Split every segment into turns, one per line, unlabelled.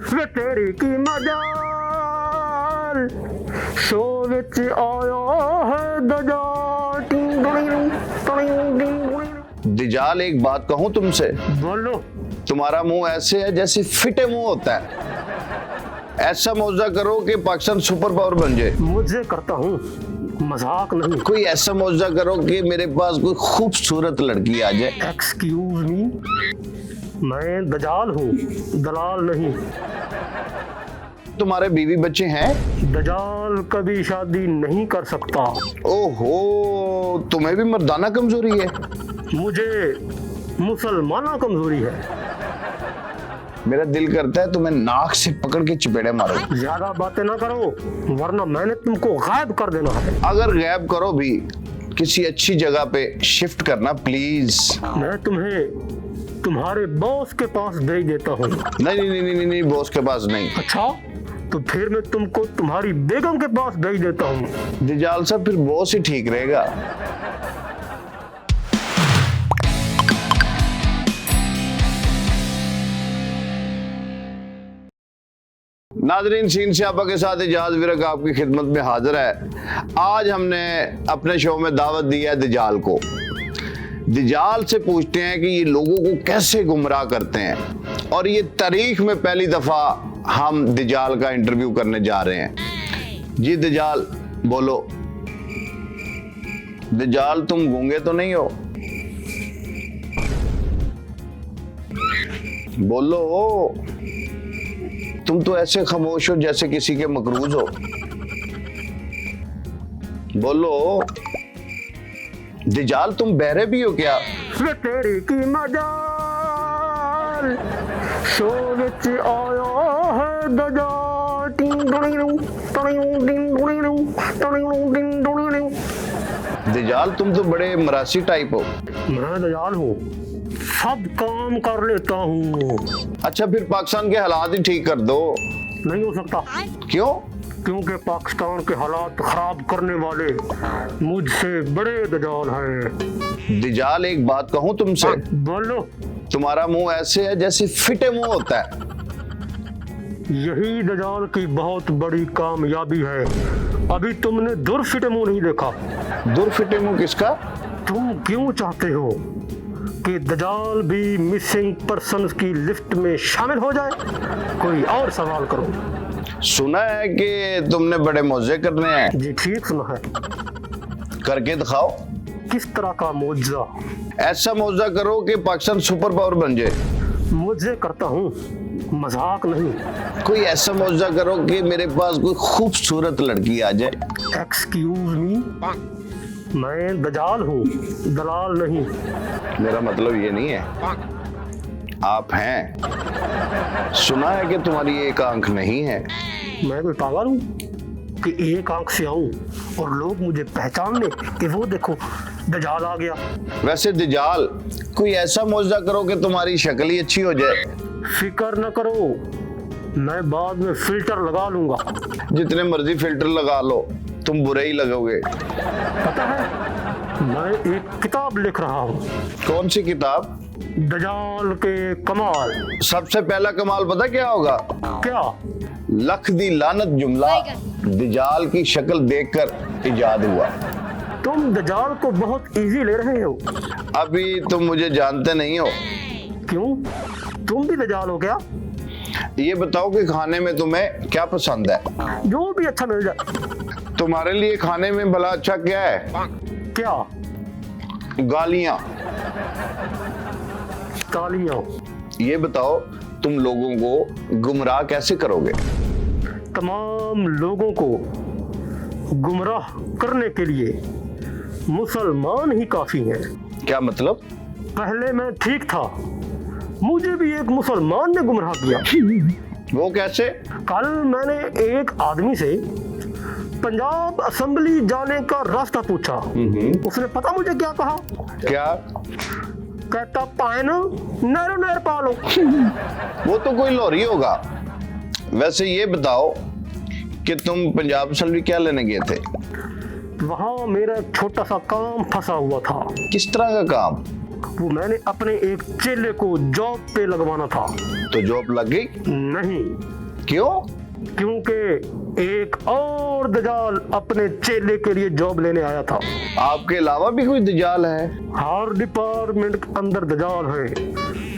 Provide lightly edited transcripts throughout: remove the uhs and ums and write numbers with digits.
वे तेरी की मजाल शो विच आया है दजाल।
दिजाल एक बात कहूं तुमसे,
बोलो।
तुम्हारा मुंह ऐसे है जैसे फिटे मुंह होता है। ऐसा मौजा करो कि पाकिस्तान सुपर पावर बन जाए।
मुझे करता हूँ, मजाक नहीं।
कोई ऐसा मौजा करो कि मेरे पास कोई खूबसूरत लड़की आ जाए।
एक्सक्यूज मी, मैं दजाल हूँ, दलाल नहीं।
तुम्हारे बीवी बच्चे हैं?
दजाल कभी शादी नहीं कर सकता।
ओहो, तुम्हें भी मर्दाना कमजोरी है।
मुझे मुसलमाना कमजोरी है।
मेरा दिल करता है तुम्हें नाक से पकड़ के चपेड़े मारो।
ज्यादा बातें ना करो, वरना मैंने तुमको गायब कर देना है।
अगर गायब करो भी, किसी अच्छी जगह पे शिफ्ट करना प्लीज।
मैं तुम्हें तुम्हारे बॉस के पास भेज देता हूँ।
नहीं, बॉस के पास नहीं।
अच्छा, तो फिर मैं तुमको तुम्हारी बेगम के पास भेज देता हूँ।
दिजाल साहब, फिर बॉस ही ठीक रहेगा। नाजरीन, सीन स्यापा के साथ इजाज विरक आपकी खिदमत में हाजिर है। आज हमने अपने शो में दावत दी है दिजाल को। दिजाल से पूछते हैं कि ये लोगों को कैसे गुमराह करते हैं, और ये तारीख में पहली दफा हम दिजाल का इंटरव्यू करने जा रहे हैं। जी दिजाल, बोलो। दिजाल, तुम गूंगे तो नहीं हो? बोलो। तुम तो ऐसे खामोश हो जैसे किसी के मकरूज हो। बोलो। दिजाल, तुम बहरे भी हो क्या?
वे तेरी की मजाल शो विच आया है दजाल।
दिजाल, तुम तो बड़े मरासी टाइप हो।
मैं दजाल हूँ, सब काम कर लेता हूँ।
अच्छा, फिर पाकिस्तान के हालात ही ठीक कर दो।
नहीं हो सकता।
क्यों?
क्योंकि पाकिस्तान के हालात खराब करने वाले मुझसे बड़े दजाल हैं।
दिजाल, एक बात कहूं तुमसे।
बोलो।
तुम्हारा मुंह ऐसे है जैसे फिटे मुंह होता है।
यही दजाल की बहुत बड़ी कामयाबी है। अभी तुमने दुरफिटे मुंह नहीं देखा।
दुरफिटे मुंह किसका?
तुम क्यों चाहते हो कि दजाल भी मिसिंग पर्सन्स की लिस्ट में शामिल हो जाए? कोई और सवाल करो।
सुना है कि तुमने बड़े मौजे करने हैं।
जी ठीक सुना है।
करके दिखाओ।
किस तरह का मौजा?
ऐसा मौजा करो कि पाकिस्तान सुपर पावर बन जाए।
मुझे करता हूँ, मजाक नहीं।
कोई ऐसा मौजा करो कि मेरे पास कोई खूबसूरत लड़की आ जाए।
एक्सक्यूज मी, मैं दजाल हूँ, दलाल नहीं।
मेरा मतलब ये नहीं है। आप हैं। सुना है कि तुम्हारी एक आंख नहीं है।
मैं कोई पागल हूँ कि एक आंख से आऊं और लोग मुझे पहचान ले कि वो देखो दजाल आ गया।
वैसे दिजाल, कोई ऐसा मौजा करो कि तुम्हारी शक्ल ही अच्छी हो जाए।
फिक्र न करो, मैं बाद में फिल्टर लगा लूंगा।
जितने मर्जी फिल्टर लगा लो, तुम बुरे ही लगोगे।
पता है, मैं एक किताब लिख रहा हूँ।
कौन सी किताब?
दजाल के कमाल।
सबसे पहला कमाल पता क्या होगा?
क्या?
लख दी लानत जुमला दिजाल की शक्ल देखकर इजाद हुआ।
तुम दजाल को बहुत इजी ले रहे हो।
अभी तुम मुझे जानते नहीं हो।
क्यों, तुम भी दजाल हो क्या?
ये बताओ कि खाने में तुम्हें क्या पसंद है?
जो भी अच्छा मिल जाए।
तुम्हारे लिए खाने में भला अच्छा क्या है?
क्या?
गालियां।
गालियां।
ये बताओ, तुम लोगों को गुमराह कैसे करोगे?
तमाम लोगों को गुमराह करने के लिए मुसलमान ही काफी हैं।
क्या मतलब?
पहले मैं ठीक था, मुझे भी एक मुसलमान ने गुमराह किया।
वो कैसे?
कल मैंने एक आदमी से पंजाब असेंबली जाने का रास्ता पूछा। उसने पता मुझे क्या कहा?
क्या?
कहता पायन नैरो नैर पालो।
वो तो कोई लोरी होगा। वैसे ये बताओ कि तुम पंजाब असेंबली क्या लेने गए थे?
वहाँ मेरा छोटा सा काम फंसा हुआ था।
किस तरह का काम?
वो मैंने अपने एक चेले को जॉब पे लगवाना था।
तो जॉब लग गई?
नहीं,
क्यों?
क्योंकि एक और दजाल अपने चेले के लिए जॉब लेने आया था।
आपके अलावा भी कोई दजाल है?
हर डिपार्टमेंट के अंदर दजाल है,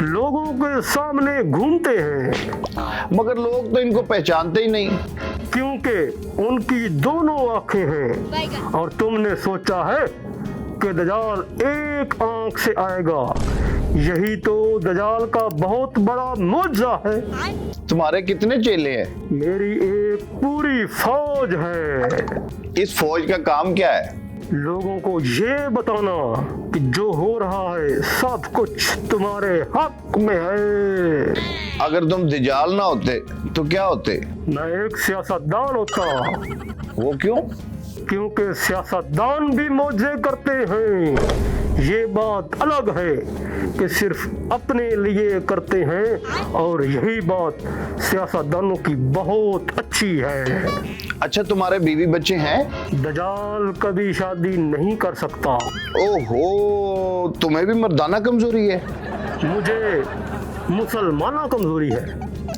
लोगों के सामने घूमते हैं,
मगर लोग तो इनको पहचानते ही नहीं।
क्योंकि उनकी दोनों आंखें हैं और तुमने सोचा है कि दजाल एक आंख से आएगा। यही तो दजाल का बहुत बड़ा मुआवजा है।
तुम्हारे कितने चेले हैं?
मेरी एक पूरी फौज है।
इस फौज का काम क्या है?
लोगों को ये बताना कि जो हो रहा है सब कुछ तुम्हारे हक में है।
अगर तुम दजाल ना होते तो क्या होते?
मैं एक सियासतदान होता।
वो क्यों?
क्योंकि सियासतदान भी मौजे करते हैं। ये बात अलग है कि सिर्फ अपने लिए करते हैं और यही बात सियासतदानों की बहुत अच्छी है।
अच्छा, तुम्हारे बीवी बच्चे हैं?
दजाल कभी शादी नहीं कर सकता।
ओहो, तुम्हें भी मर्दाना कमजोरी है?
मुझे मुसलमाना कमजोरी है।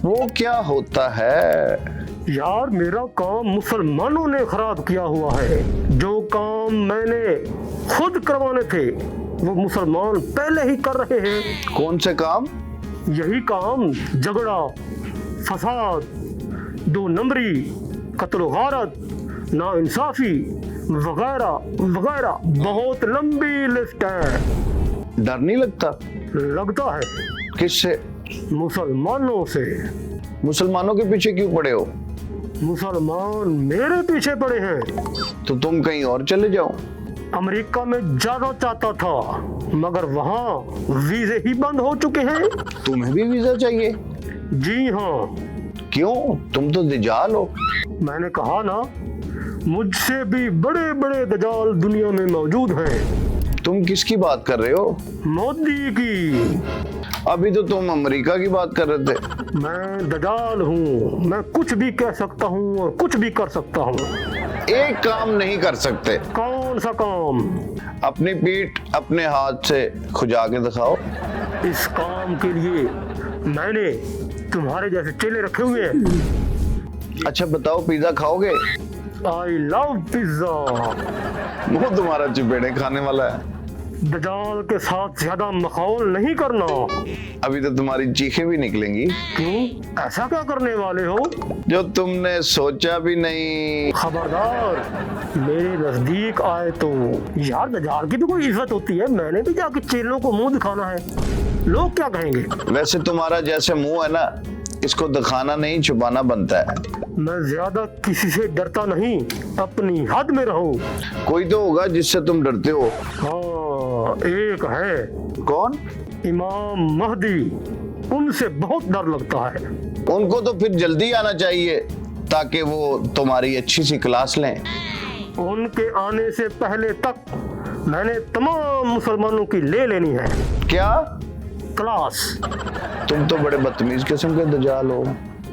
वो क्या होता है?
यार, मेरा काम मुसलमानों ने खराब किया हुआ है। जो काम मैंने खुद करवाने थे वो मुसलमान पहले ही कर रहे हैं।
कौन से काम?
यही काम, झगड़ा, फसाद, दो नंबरी, कत्ल गारत, नाइंसाफी वगैरह वगैरह। बहुत लंबी लिस्ट है।
डर नहीं लगता?
लगता है।
किससे?
मुसलमानों से।
मुसलमानों के पीछे क्यों पड़े हो?
मुसलमान मेरे पीछे पड़े हैं।
तो तुम कहीं और चले जाओ।
अमेरिका में जाना चाहता था मगर वहाँ वीजे ही बंद हो चुके हैं।
तुम्हें भी वीजा चाहिए?
जी हाँ।
क्यों? तुम तो दजाल हो।
मैंने कहा ना, मुझसे भी बड़े बड़े दजाल दुनिया में मौजूद हैं।
तुम किसकी बात कर रहे हो?
मोदी की।
अभी तो तुम अमेरिका की बात कर रहे थे।
मैं दजाल हूँ, मैं कुछ भी कह सकता हूँ और कुछ भी कर सकता हूँ।
एक काम नहीं कर सकते?
कौन सा काम?
अपनी पीठ अपने हाथ से खुजा के दिखाओ।
इस काम के लिए मैंने तुम्हारे जैसे चेले रखे हुए हैं।
अच्छा बताओ, पिज्जा खाओगे?
I love pizza.
वो तुम्हारा चिपेड़े खाने वाला है।
दजाल के साथ ज्यादा मखौल नहीं करना।
अभी तो तुम्हारी चीखें भी निकलेंगी।
क्यों? ऐसा क्या करने वाले हो
जो तुमने सोचा भी नहीं।
खबरदार, मेरे नजदीक आए तो। यार, दजाल की भी कोई इज्जत होती है। मैंने भी जाके चेलों को मुंह दिखाना है, लोग क्या कहेंगे?
वैसे तुम्हारा जैसे मुंह है ना, इसको दिखाना नहीं छुपाना बनता है।
मैं ज्यादा किसी से डरता नहीं, अपनी हद में रहो।
कोई तो होगा जिससे तुम डरते हो।
हाँ, एक है।
कौन?
इमाम महदी। उनसे बहुत डर लगता है।
उनको तो फिर जल्दी आना चाहिए ताकि वो तुम्हारी अच्छी सी क्लास लें।
उनके आने से पहले तक मैंने तमाम मुसलमानों की ले लेनी है।
क्या
क्लास?
तुम तो बड़े बदतमीज किस्म के दजाल हो।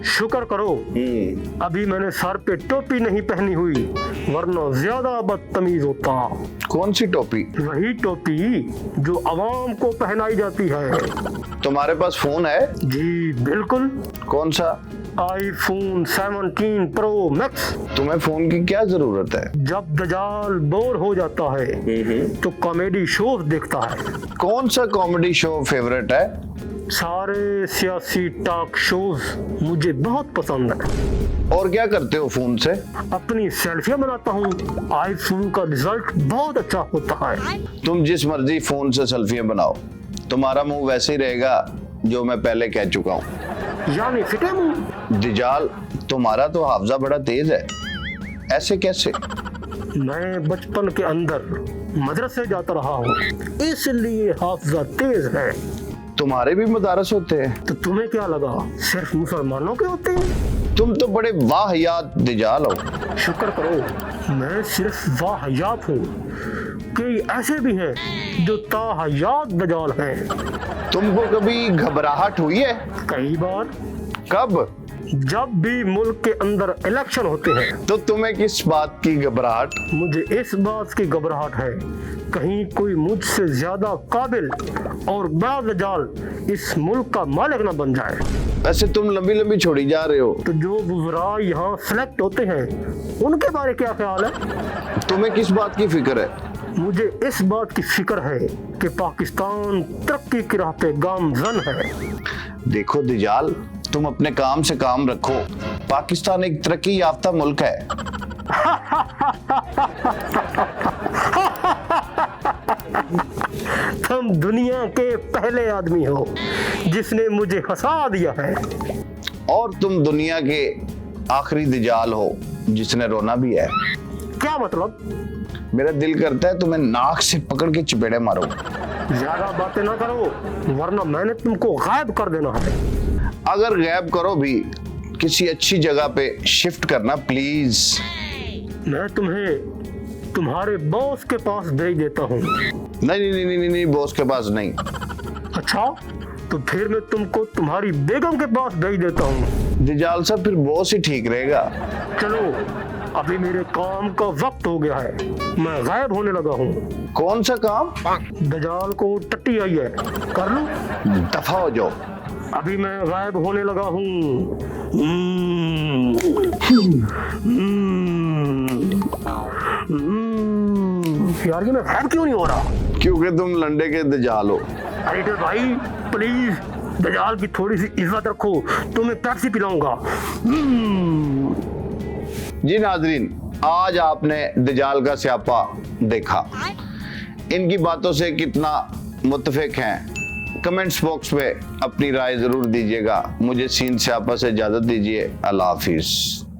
शुक्र करो अभी मैंने सर पे टोपी नहीं पहनी हुई, वरना ज्यादा बदतमीज होता।
कौन सी टोपी?
वही टोपी जो अवाम को पहनाई जाती है।
तुम्हारे पास फोन है?
जी बिल्कुल।
कौन सा?
IPhone 17 pro max.
तुम्हें फोन की क्या जरूरत है?
जब दजाल बोर हो जाता है तो कॉमेडी शो देखता है।
कौन सा कॉमेडी शो फेवरेट है?
सारे सियासी टॉक शोज मुझे बहुत पसंद है।
और क्या करते हो फोन से?
अपनी सेल्फियां बनाता हूँ। आईफोन का रिजल्ट बहुत अच्छा होता है।
तुम जिस मर्जी फोन से सेल्फियां बनाओ, तुम्हारा मुंह वैसे ही रहेगा जो मैं पहले कह चुका हूँ।
यानी फिटे मुंह।
दजाल, तुम्हारा तो हाफजा बड़ा तेज है। ऐसे कैसे?
मैं बचपन के अंदर मदरसे जाता रहा हूँ, इसलिए हाफजा तेज है।
तुम्हारे भी मदारस होते हैं?
तो तुम्हें क्या लगा सिर्फ मुसलमानों के होते हैं?
तुम तो बड़े वाहियात दजाल हो।
शुक्र करो मैं सिर्फ वाहियात हूँ, कई ऐसे भी हैं जो ताहयात दजाल हैं।
तुमको कभी घबराहट हुई है?
कई बार।
कब?
जब भी मुल्क के अंदर इलेक्शन होते हैं
तो तुम्हें किस बात की घबराहट?
मुझे इस बात की घबराहट है कहीं कोई मुझसे ज्यादा काबिल और बड़ा दजाल इस मुल्क का मालिक ना बन जाए।
वैसे तुम लंबी लंबी छोड़ी जा रहे हो।
तो जो वज़रा यहाँ सेलेक्ट होते हैं उनके बारे क्या ख्याल है?
तुम्हें किस बात की फिक्र है?
मुझे इस बात की फिक्र है कि पाकिस्तान तरक्की की राह पे गामजन है।
देखो दजाल, तुम अपने काम से काम रखो। पाकिस्तान एक तरक्की याफ्ता मुल्क है।
तुम दुनिया के पहले आदमी हो जिसने मुझे हंसा दिया है।
और तुम दुनिया के आखिरी दजाल हो जिसने रोना भी है।
क्या मतलब?
मेरा दिल करता है तुम्हें नाक से पकड़ के चपेड़े मारो।
ज्यादा बातें ना करो वरना मैंने तुमको गायब कर देना है।
अगर गायब करो भी किसी अच्छी जगह पे शिफ्ट करना प्लीज।
मैं तुम्हें तुम्हारे बॉस के पास भेज देता हूँ।
नहीं, बॉस के पास नहीं।
अच्छा, तो फिर मैं तुमको तुम्हारी बेगम के पास भेज देता हूँ।
दजाल साहब, फिर बॉस ही ठीक रहेगा।
चलो, अभी मेरे काम का वक्त हो गया है, मैं गायब होने लगा हूँ।
कौन सा काम?
दजाल को टट्टी आई है, कर लूं?
दफा हो जाओ।
अभी मैं गायब होने लगा हूँ। यार ये मैं गायब क्यों नहीं हो रहा?
क्योंकि तुम लंडे के दजाल हो।
अरे तो भाई प्लीज दजाल की थोड़ी सी इज्जत रखो, तुम्हें पेप्सी पिलाऊंगा।
जी नाजरीन, आज आपने दजाल का स्यापा देखा। इनकी बातों से कितना मुत्तफिक हैं, कमेंट्स बॉक्स में अपनी राय जरूर दीजिएगा। मुझे सीन स्यापा से इजाजत दीजिए। अल्लाह हाफिज।